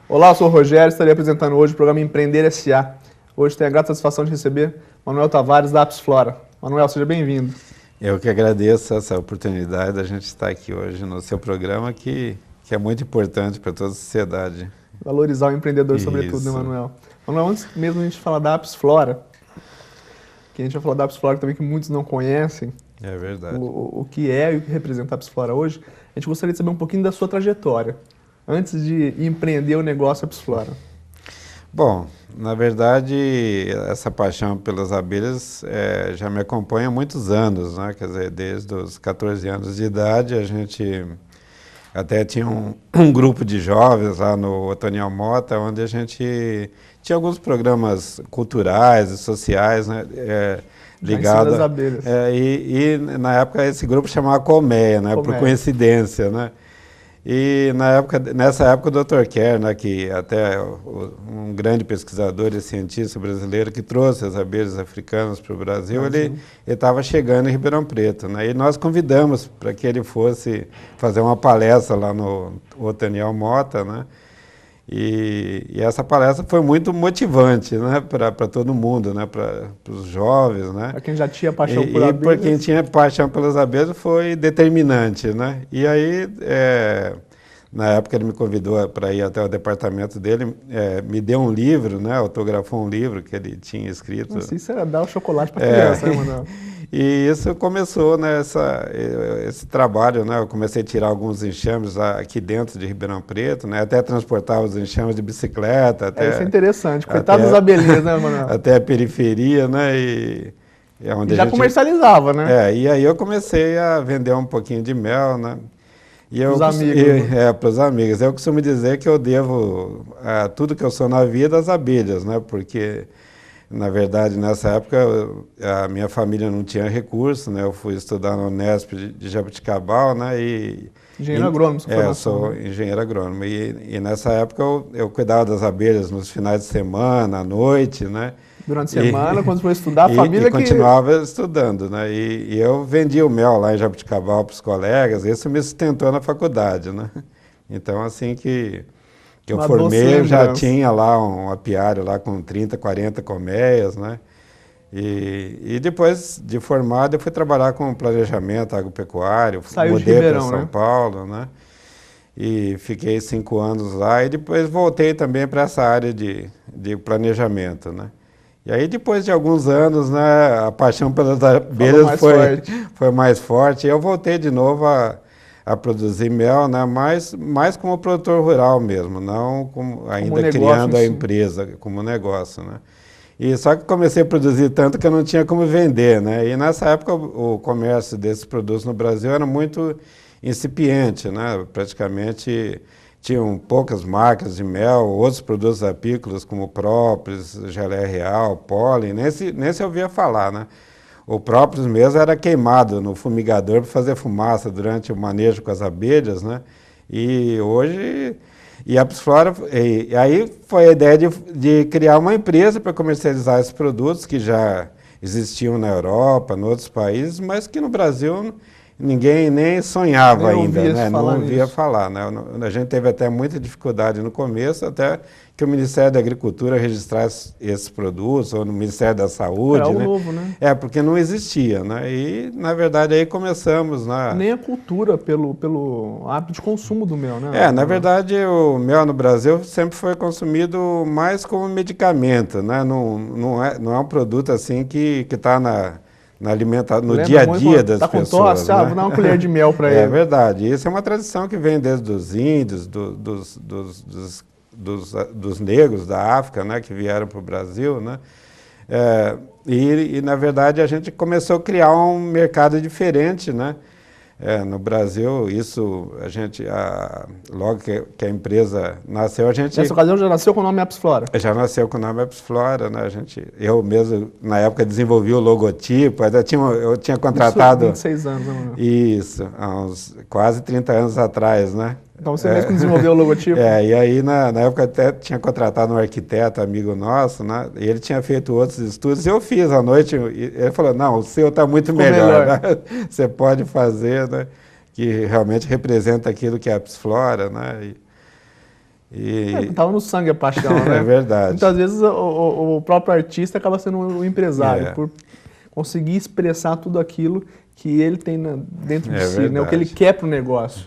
Olá, eu sou o Rogério, estarei apresentando hoje o programa Empreender S.A. Hoje tenho a grata satisfação de receber Manuel Tavares, da Apsflora. Manuel, seja bem-vindo. Eu que agradeço essa oportunidade da gente estar aqui hoje no seu programa, que é muito importante para toda a sociedade. Valorizar o empreendedor, sobretudo, né, Isso. Manuel? Manuel, antes mesmo a gente falar da Apsflora, que a gente vai falar da Apsflora também, que muitos não conhecem, É verdade. o que é e o que representa a Apsflora hoje, a gente gostaria de saber um pouquinho da sua trajetória, antes de empreender o negócio Apsflora. Bom, na verdade, essa paixão pelas abelhas já me acompanha há muitos anos, né? Quer dizer, desde os 14 anos de idade, a gente até tinha um grupo de jovens lá no Otoniel Mota, onde a gente tinha alguns programas culturais e sociais, né? Ligado às abelhas. E na época esse grupo chamava Colmeia, né? Por coincidência, né? E nessa época o Dr. Kerr, né, que até um grande pesquisador e cientista brasileiro que trouxe as abelhas africanas para o Brasil, ele estava chegando em Ribeirão Preto, né? E nós convidamos para que ele fosse fazer uma palestra lá no Otoniel Mota, né? E essa palestra foi muito motivante, né, para todo mundo, né, para os jovens, né. Para quem já tinha paixão por abelhas. E por quem tinha paixão pelas abelhas foi determinante, né. E aí, na época ele me convidou para ir até o departamento dele, me deu um livro, né, autografou um livro que ele tinha escrito. Nossa, isso era dar o chocolate para criança, né, Manuel? E isso começou, né, esse trabalho, né, eu comecei a tirar alguns enxames aqui dentro de Ribeirão Preto, né, até transportava os enxames de bicicleta. Isso é interessante, coitado dos abelhinhos, né, Manuel? Até a periferia, né, e onde já comercializava, né? E aí eu comecei a vender um pouquinho de mel, né. Para os amigos. Para os amigos. Eu costumo dizer que eu devo tudo que eu sou na vida às abelhas, né, porque na verdade, nessa época, a minha família não tinha recurso, né? Eu fui estudar na Unesp de Jaboticabal, né? Engenheiro agrônomo, sua formação. Sou engenheiro agrônomo. E nessa época eu cuidava das abelhas nos finais de semana, à noite, né? Durante a semana, quando foi estudar, a família continuava estudando, né? E eu vendia o mel lá em Jaboticabal para os colegas, isso me sustentou na faculdade, né? Então, assim que eu formei, eu já tinha lá um apiário lá com 30, 40 colmeias, né? E depois de formado, eu fui trabalhar com planejamento agropecuário, mudei para São Paulo, né? E fiquei 5 anos lá e depois voltei também para essa área de planejamento, né? E aí depois de alguns anos, né, a paixão pelas abelhas foi mais forte e eu voltei de novo a produzir mel, né? Mais como produtor rural mesmo, não ainda criando a empresa como negócio, né? E só que comecei a produzir tanto que eu não tinha como vender, né? E nessa época o comércio desses produtos no Brasil era muito incipiente, né? Praticamente tinham poucas marcas de mel, outros produtos apícolas como própolis, geleia real, pólen, nem se ouvia falar, né? O próprio mesmo era queimado no fumigador para fazer fumaça durante o manejo com as abelhas, né? E hoje, a Apsflora, e aí foi a ideia de criar uma empresa para comercializar esses produtos que já existiam na Europa, em outros países, mas que no Brasil ninguém nem sonhava ainda, né? Não ouvia falar, né? A gente teve até muita dificuldade no começo, até que o Ministério da Agricultura registrasse esses produtos, ou no Ministério da Saúde. Era algo novo, né? Porque não existia, né? E, na verdade, aí começamos, né? Nem a cultura pelo hábito de consumo do mel, né? Na verdade, o mel no Brasil sempre foi consumido mais como medicamento, né? Não é um produto assim que está na alimentação, no dia a dia das pessoas. Com tosse, vou dar uma colher de mel para ele. É verdade. Isso é uma tradição que vem desde os índios, dos negros da África, né, que vieram para o Brasil, né? Na verdade, a gente começou a criar um mercado diferente, né? No Brasil, isso, logo que a empresa nasceu, Nessa ocasião já nasceu com o nome Apsflora? Já nasceu com o nome Apsflora, né? Eu mesmo, na época, desenvolvi o logotipo, eu tinha contratado... Isso, 26 anos, né, Manuel? Isso, há uns quase 30 anos atrás, né? Então você mesmo desenvolveu o logotipo? E aí na época até tinha contratado um arquiteto, amigo nosso, né? E ele tinha feito outros estudos, e eu fiz à noite, e ele falou, não, o seu está muito melhor. Né? Você pode fazer, né? Que realmente representa aquilo que é a Apsflora, né? Estava no sangue a paixão, né? É verdade. Muitas vezes o próprio artista acaba sendo um empresário, por conseguir expressar tudo aquilo que ele tem dentro de si, né? O que ele quer para o negócio.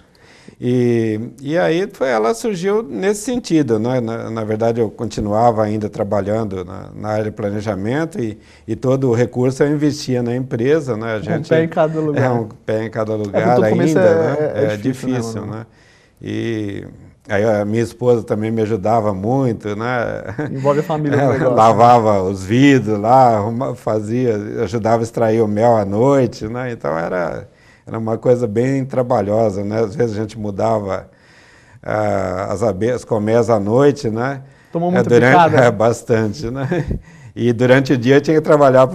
E aí ela surgiu nesse sentido, né? Na verdade, eu continuava ainda trabalhando na área de planejamento e todo o recurso eu investia na empresa, né? Um pé em cada lugar. Um pé em cada lugar ainda, né? É difícil, né? E aí a minha esposa também me ajudava muito, né? Envolve a família no negócio. Lavava os vidros lá, ajudava a extrair o mel à noite, né? Então era uma coisa bem trabalhosa, né? Às vezes a gente mudava as colmeias à noite, né? Tomou muita picada? Bastante, né? E durante o dia eu tinha que trabalhar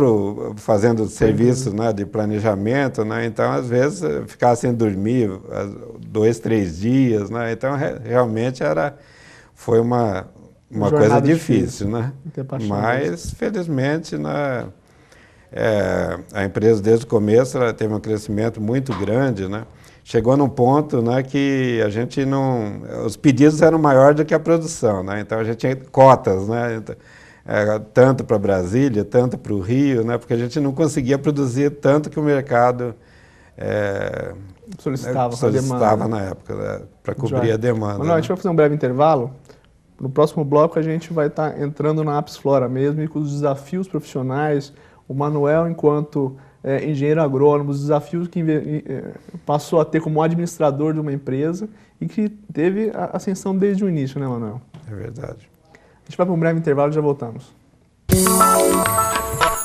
fazendo serviços, né, de planejamento, né? Então, às vezes, eu ficava sem dormir 2, 3 dias, né? Então, realmente foi uma coisa difícil, né? Mas, felizmente, né, a empresa, desde o começo, ela teve um crescimento muito grande, né? Chegou num ponto, né, que a gente não... Os pedidos eram maiores do que a produção, né? Então, a gente tinha cotas, né? Tanto para Brasília, tanto para o Rio, né? Porque a gente não conseguia produzir tanto que o mercado solicitava na época, né? Para cobrir a demanda. Manuel, a gente vai fazer um breve intervalo. No próximo bloco, a gente vai estar entrando na Apps Flora mesmo e com os desafios profissionais. O Manuel, enquanto engenheiro agrônomo, os desafios que passou a ter como administrador de uma empresa e que teve a ascensão desde o início, né, Manuel? É verdade. A gente vai para um breve intervalo e já voltamos.